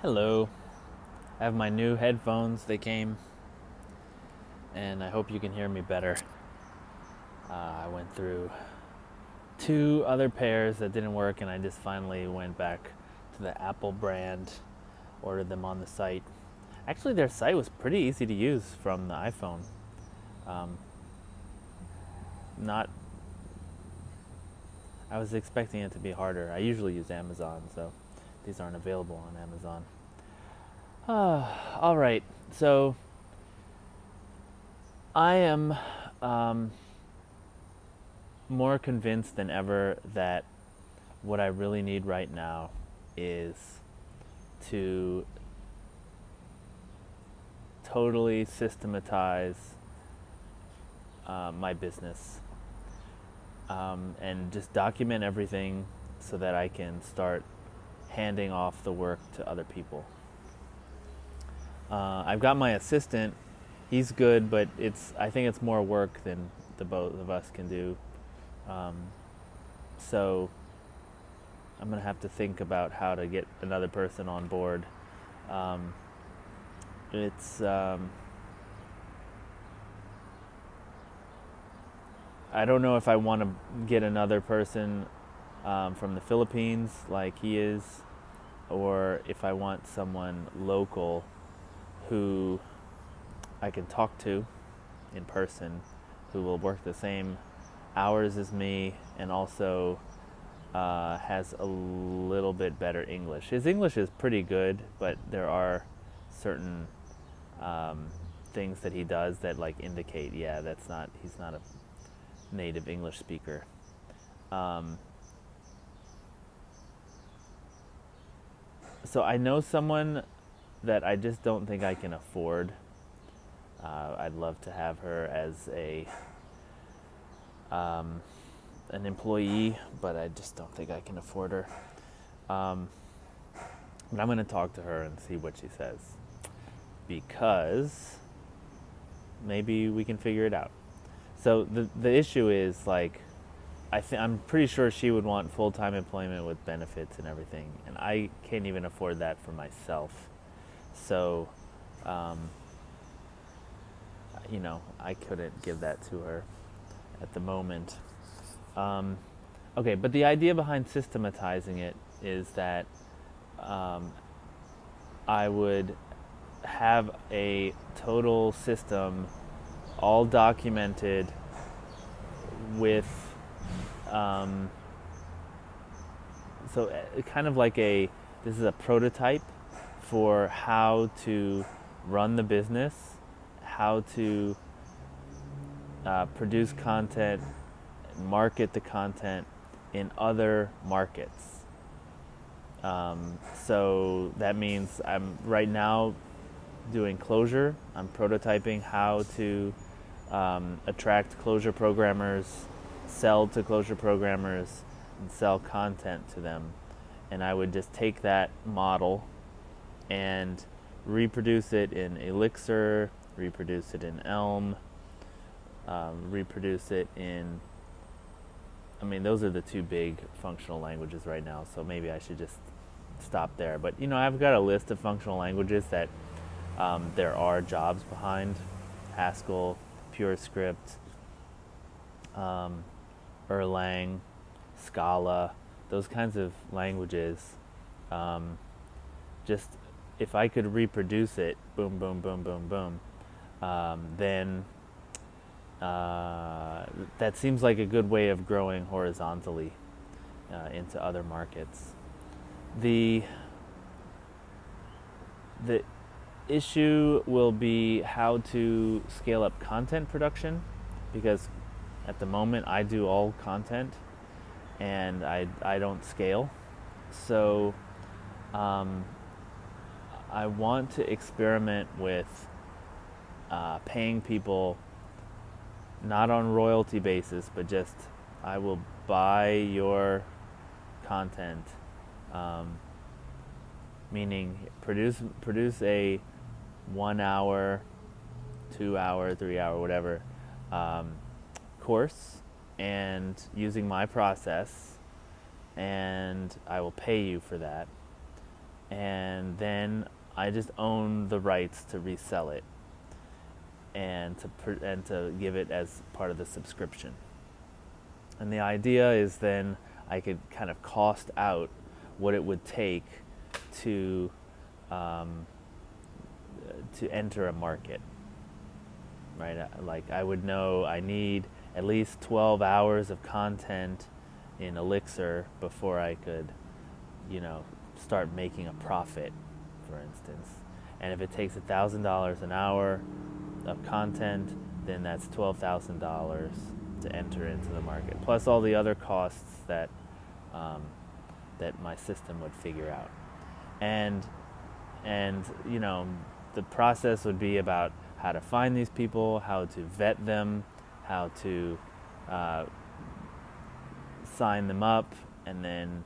Hello. I have my new headphones. They came, and I hope you can hear me better. I went through two other pairs that didn't work, and I just finally went back to the Apple brand, ordered them on the site. Actually, their site was pretty easy to use from the iPhone. Um, not, I was expecting it to be harder. I usually use Amazon, so these aren't available on Amazon. All right. So I am more convinced than ever that what I really need right now is to totally systematize my business and just document everything so that I can start handing off the work to other people. I've got my assistant. He's good, but I think it's more work than the both of us can do. Um, so I'm gonna have to think about how to get another person on board. Um, it's I don't know if I want to get another person from the Philippines like he is, or if I want someone local who I can talk to in person, who will work the same hours as me and also has a little bit better English. His English is pretty good, but there are certain um, things that he does that like indicate, yeah, he's not a native English speaker. Um, so I know someone that I just don't think I can afford. I'd love to have her as um, an employee, but I just don't think I can afford her. Um, but I'm going to talk to her and see what she says, because maybe we can figure it out. So the issue is like I'm pretty sure she would want full-time employment with benefits and everything, and I can't even afford that for myself. So, um, I couldn't give that to her at the moment. Um, okay, but the idea behind systematizing it is that um, I would have a total system all documented with um, kind of like this is a prototype for how to run the business, how to produce content, market the content in other markets. So that means I'm right now doing closure. I'm prototyping how to attract closure programmers, sell to closure programmers, and sell content to them. And I would just take that model and reproduce it in Elixir, reproduce it in Elm, reproduce it in, those are the two big functional languages right now, so maybe I should just stop there. But, I've got a list of functional languages that there are jobs behind: Haskell, PureScript, Erlang, Scala, those kinds of languages. Just if I could reproduce it, boom, boom, boom, boom, boom, then that seems like a good way of growing horizontally into other markets. The issue will be how to scale up content production, because at the moment I do all content and I don't scale. So I want to experiment with paying people not on royalty basis, but just I will buy your content, meaning produce a 1 hour, 2 hour, 3 hour, whatever course, and using my process, and I will pay you for that. and then I just own the rights to resell it and to give it as part of the subscription. And the idea is then I could kind of cost out what it would take to enter a market, right? Like I would know I need at least 12 hours of content in Elixir before I could, start making a profit, for instance. And if it takes $1,000 an hour of content, then that's $12,000 to enter into the market, plus all the other costs that that my system would figure out. And the process would be about how to find these people, how to vet them, how to sign them up, and then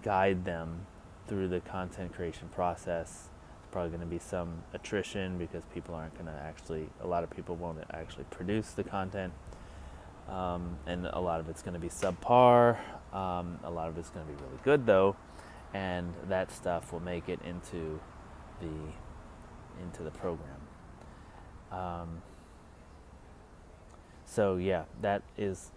guide them through the content creation process. There's probably going to be some attrition because a lot of people won't actually produce the content. And a lot of it's going to be subpar. A lot of it's going to be really good though, and that stuff will make it into the program. So yeah, that is.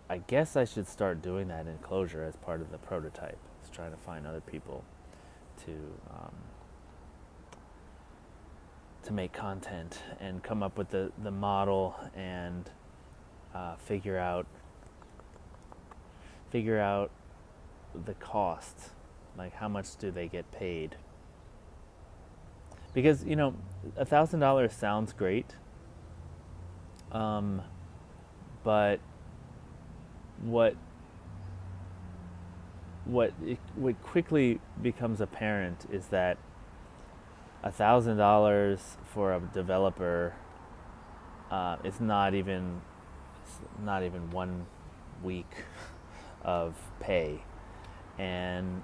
I guess I should start doing that in Clojure as part of the prototype. Is trying to find other people to make content and come up with the model and figure out the cost, like how much do they get paid? Because $1,000 sounds great, but what quickly becomes apparent is that $1,000 for a developer is not even 1 week of pay, and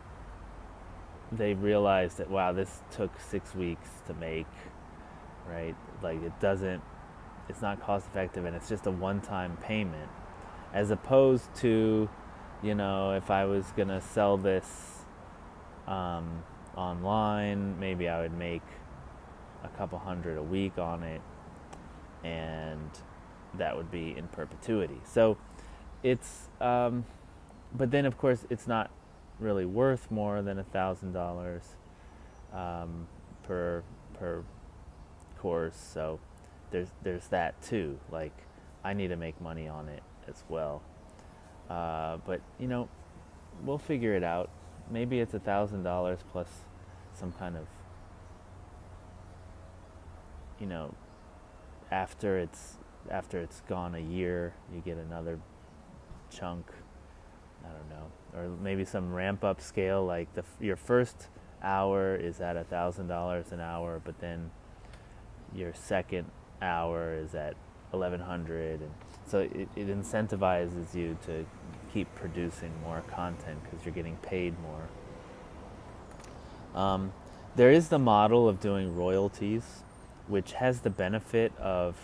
they realize that this took 6 weeks to make, right? Like it's not cost effective, and it's just a one-time payment, as opposed to if I was gonna sell this online, maybe I would make a couple hundred a week on it, and that would be in perpetuity. So it's but then of course it's not really worth more than $1,000 per course. So there's that too. Like I need to make money on it as well. But we'll figure it out. Maybe it's $1,000 plus some kind of after it's gone a year, you get another chunk. I don't know, or maybe some ramp up scale, like your first hour is at $1,000 an hour, but then your second hour is at $1,100, and so it incentivizes you to keep producing more content because you're getting paid more. There is the model of doing royalties, which has the benefit of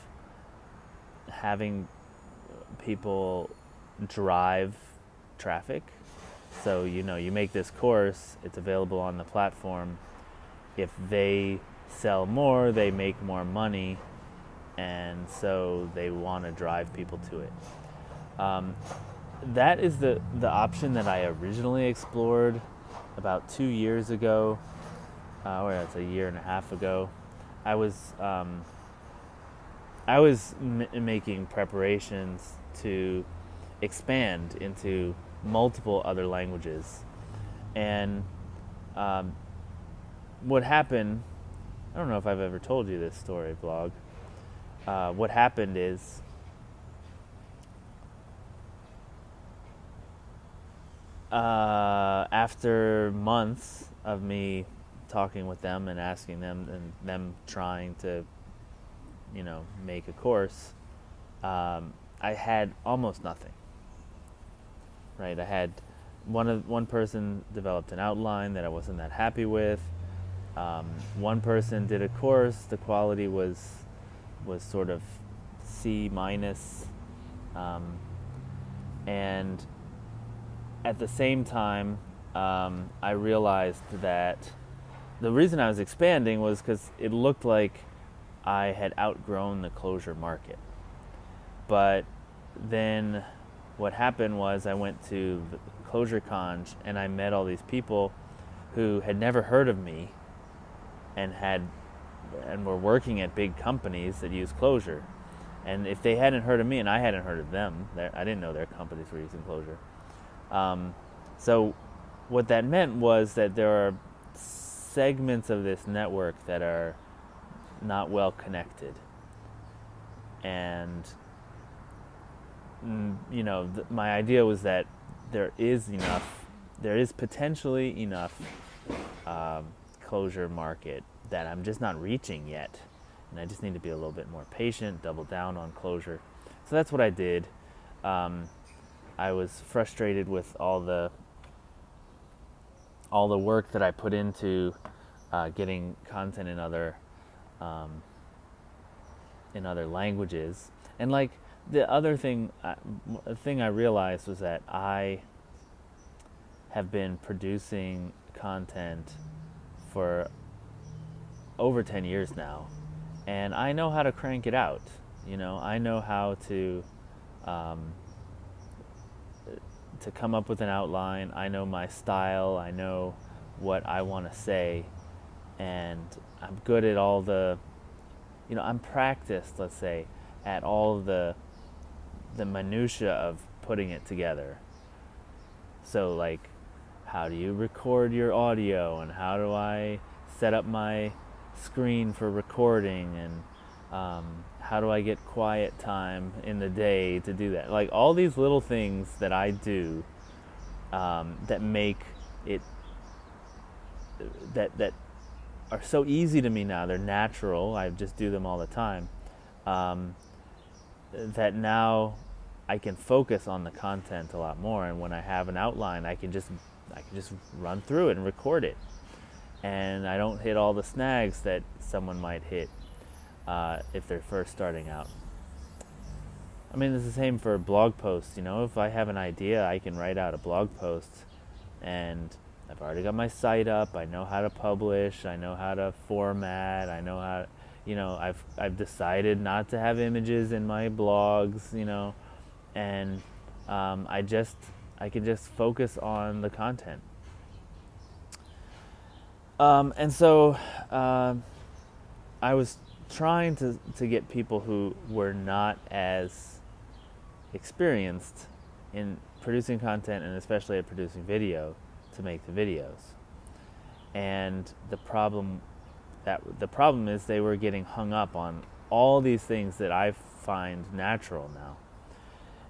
having people drive traffic. So you make this course, it's available on the platform. If they sell more, they make more money, and so they want to drive people to it. That is the option that I originally explored about 2 years ago, or it's a year and a half ago. I was making preparations to expand into multiple other languages, and what happened, I don't know if I've ever told you this story, blog. What happened is after months of me talking with them and asking them and them trying to make a course, I had almost nothing. Right, I had one person developed an outline that I wasn't that happy with. One person did a course, the quality was sort of C minus, and at the same time I realized that the reason I was expanding was because it looked like I had outgrown the closure market. But then what happened was I went to the Closure Conj and I met all these people who had never heard of me and were working at big companies that use Closure. And if they hadn't heard of me and I hadn't heard of them, I didn't know their companies were using Closure. So what that meant was that there are segments of this network that are not well connected. And, my idea was that there is potentially enough Closure market that I'm just not reaching yet. And I just need to be a little bit more patient, double down on Closure. So that's what I did. I was frustrated with all the work that I put into getting content in other languages. And like the other thing, I realized was that I have been producing content for over 10 years now, and I know how to crank it out. I know how to come up with an outline. I know my style. I know what I want to say, and I'm good at all the, I'm practiced, let's say, at all the minutia of putting it together. So like, how do you record your audio, and how do I set up my screen for recording, and how do I get quiet time in the day to do that? Like all these little things that I do that make it that are so easy to me now. They're natural. I just do them all the time. That now I can focus on the content a lot more, and when I have an outline, I can just run through it and record it, and I don't hit all the snags that someone might hit if they're first starting out. I mean, it's the same for blog posts. If I have an idea, I can write out a blog post, and I've already got my site up. I know how to publish. I know how to format. I know how. I've decided not to have images in my blogs. And I can just focus on the content. And so I was trying to get people who were not as experienced in producing content, and especially at producing video, to make the videos. And the problem is they were getting hung up on all these things that I find natural now.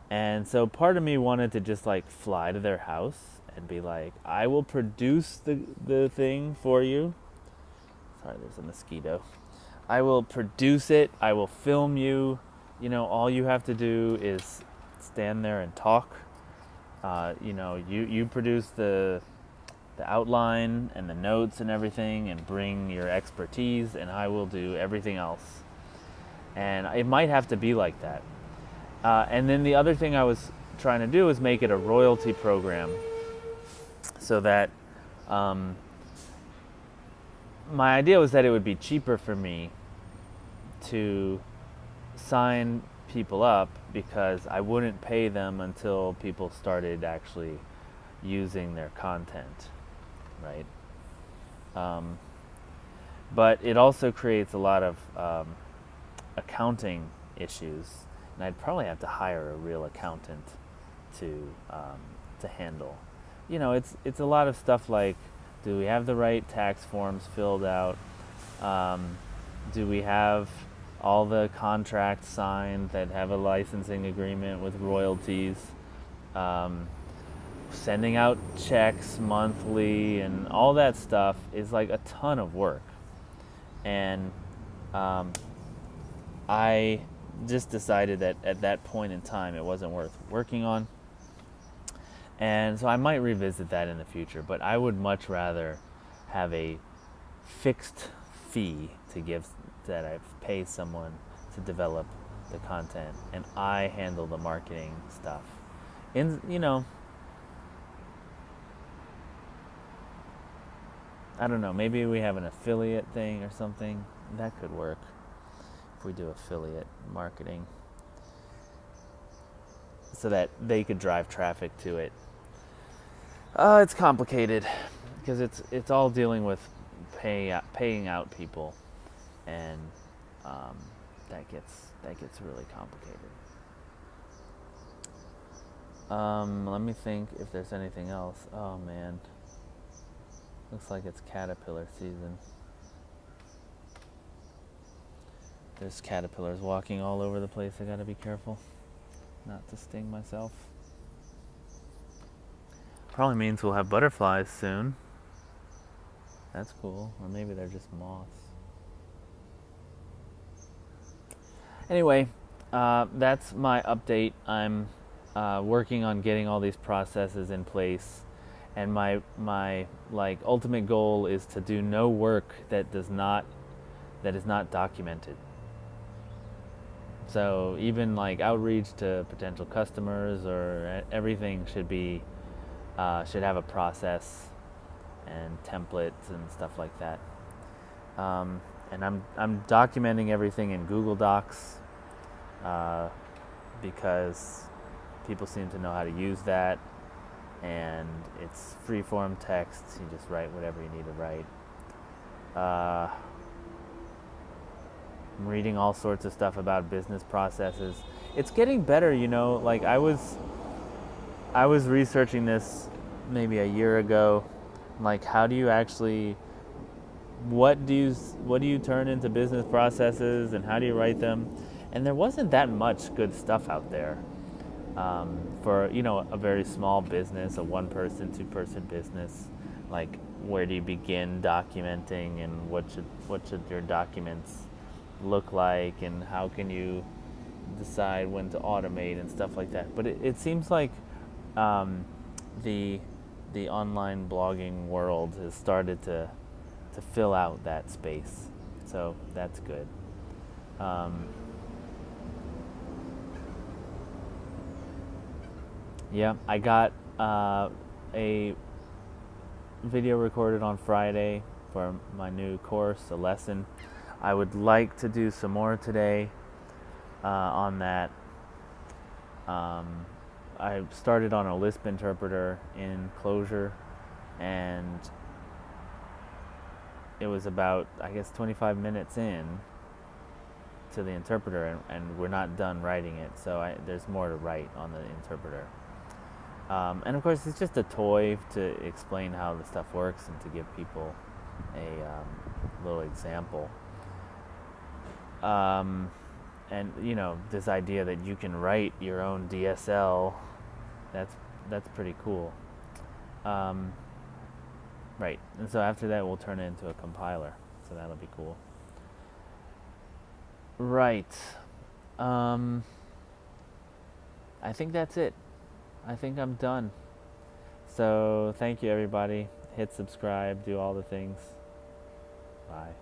And so part of me wanted to just like fly to their house and be like, I will produce the thing for you. Sorry, there's a mosquito. I will produce it. I will film you. All you have to do is stand there and talk. You produce the outline and the notes and everything, and bring your expertise, and I will do everything else. And it might have to be like that. And then the other thing I was trying to do is make it a royalty program, so that my idea was that it would be cheaper for me to sign people up, because I wouldn't pay them until people started actually using their content, right? But it also creates a lot of accounting issues, and I'd probably have to hire a real accountant to handle. It's a lot of stuff like, do we have the right tax forms filled out? Do we have all the contracts signed that have a licensing agreement with royalties? Sending out checks monthly and all that stuff is like a ton of work. And I just decided that at that point in time it wasn't worth working on. And so I might revisit that in the future, but I would much rather have a fixed fee that I pay someone to develop the content, and I handle the marketing stuff. I don't know, maybe we have an affiliate thing or something. That could work if we do affiliate marketing so that they could drive traffic to it. It's complicated because it's all dealing with paying out people, and that gets really complicated. Let me think if there's anything else. Oh man, looks like it's caterpillar season. There's caterpillars walking all over the place. I gotta be careful not to sting myself. Probably means we'll have butterflies soon. That's cool. Or maybe they're just moths. Anyway, that's my update. I'm working on getting all these processes in place, and my like ultimate goal is to do no work that is not documented. So even like outreach to potential customers or everything should have a process and templates and stuff like that. And I'm documenting everything in Google Docs because people seem to know how to use that, and it's free-form text. You just write whatever you need to write. I'm reading all sorts of stuff about business processes. It's getting better, like I was researching this maybe a year ago, like how do you actually, what do you turn into business processes and how do you write them? And there wasn't that much good stuff out there for a very small business, a 1-person, 2-person business. Like where do you begin documenting, and what should your documents look like, and how can you decide when to automate and stuff like that. But it seems like the online blogging world has started to fill out that space, so that's good. Yeah, I got a video recorded on Friday for my new course, a lesson. I would like to do some more today on that. I started on a Lisp interpreter in Clojure, and it was about, I guess, 25 minutes in to the interpreter, and we're not done writing it, so there's more to write on the interpreter. And of course, it's just a toy to explain how the stuff works and to give people a little example. And this idea that you can write your own DSL, that's pretty cool. Right, and so after that we'll turn it into a compiler, so that'll be cool. Right. I think that's it. I think I'm done. So thank you, everybody. Hit subscribe, do all the things. Bye.